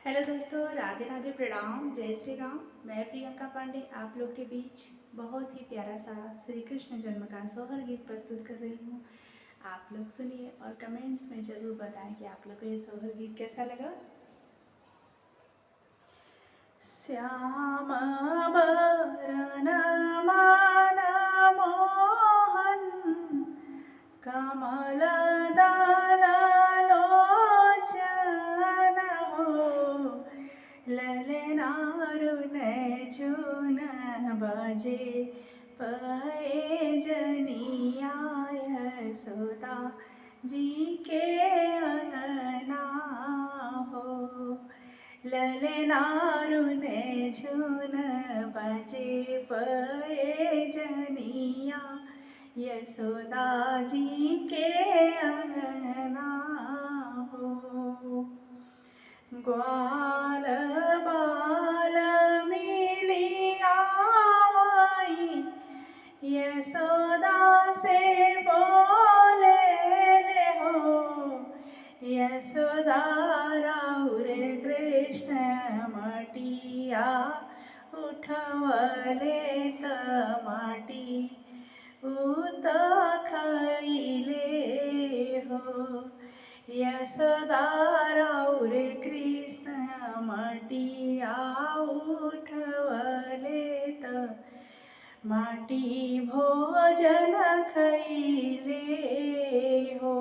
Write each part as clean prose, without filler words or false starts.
Hello दोस्तों, राधे राधे, प्रणाम, जय श्री राम। मैं प्रियंका पांडे आप लोग के बीच बहुत ही प्यारा सा श्री कृष्ण जन्म का सोहर गीत प्रस्तुत कर रही हूँ। आप लोग सुनिए और कमेंट्स में ज़रूर बताएं कि आप लोग को ये सोहर गीत कैसा लगा। श्याम बरन मान मोहन कमल दल लोचन हो, ललनारुण चून बजे पए जनिया सुदा जी के अंगना हो। ललनारुण झुन बजे पए जनिया यशोदा जी के अंगना हो। ग्वाल बाल मिलिया यशोदा से बोले ले हो, यशोदा राउर कृष्ण मटिया उठवले त माटी उत खैले हो। यशोदा राउर कृष्ण मटिया उठवले त माटी भोजन खैले हो।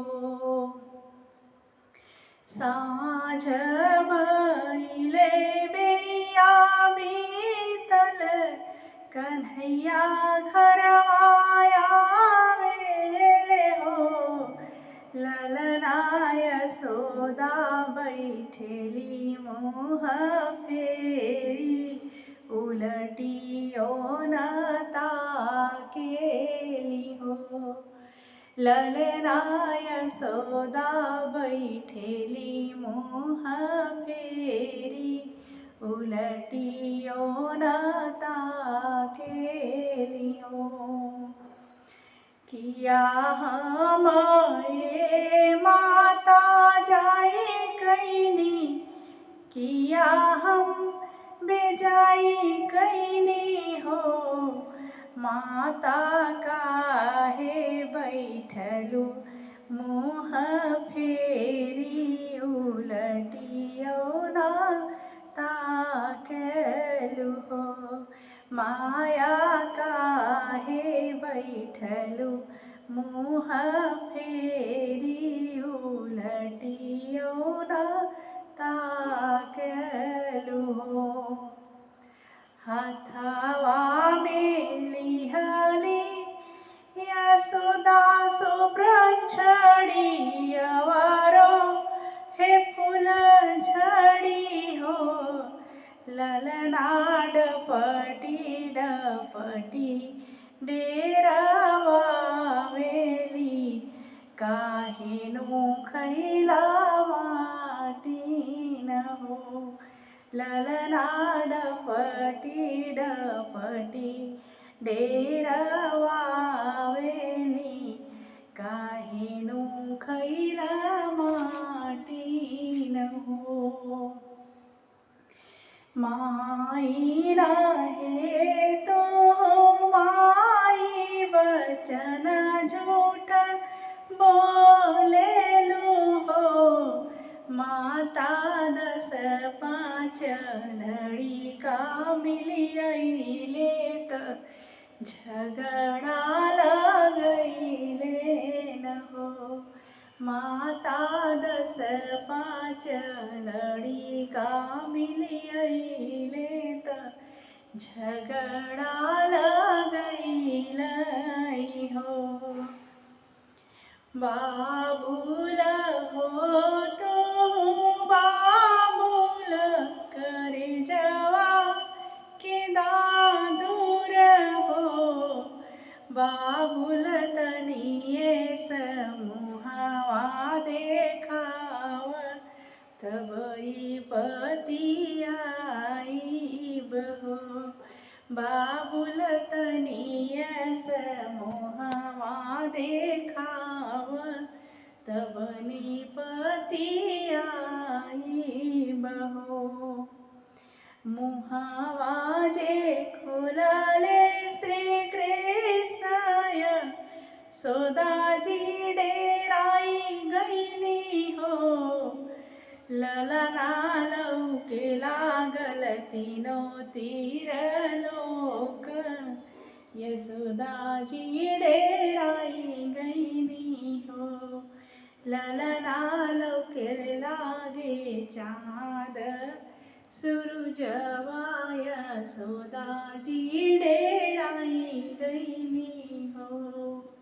साँझ भइले बेरिया बीतल कन्हैया घरवा आवेले हो। ललना यशोदा बैठेली मुँह फेरी उलटियो न ताकेली हो। ललना यशोदा बैठेली मुँह फेरी उलटियो न ताकेली हो। किया हम ये माता जाई कैनी, किया हम बेजाई कैनी हो। माता काहे बैठलू मुँह फेरी उलटियो ना ताकलू हो। माया काहे बैठलू मुँह फेरी उलटियो ना ताकलू हो। हथवा में लिहली यशोदा सुब्रह्मण्यी अवरो हे फूल झड़ी हो। ललना डपटी डपटी डेरावा वेली काहेनु खैला माटी न हो। ललना डपटी डपटी डेरावा वेली काहेनु खैला माटी न हो। माई रहे तो माई वचन झूठ बोलेलू हो। माता 10 5 लड़िका मिलियले त झगड़ा लगैले न हो। माता 10 5 लड़िका मिलियले त झगड़ा लगैले हो। बाबुल हो तो बाबुल करे जवा के दादुर हो। बाबुल तनिए समूहवा देखाव तब पतियाई बहो। बाबुल तनिए समूहवा देखाव तब निपतियाई बहो। सोदाजी डेराई गईनी हो, ललना लौके लागल तीनो तीर लोक, यशोदाजी डेराई गईनी हो, ललना लौके लागे चाँद सूरजवा, यशोदाजी डेराई गईनी हो.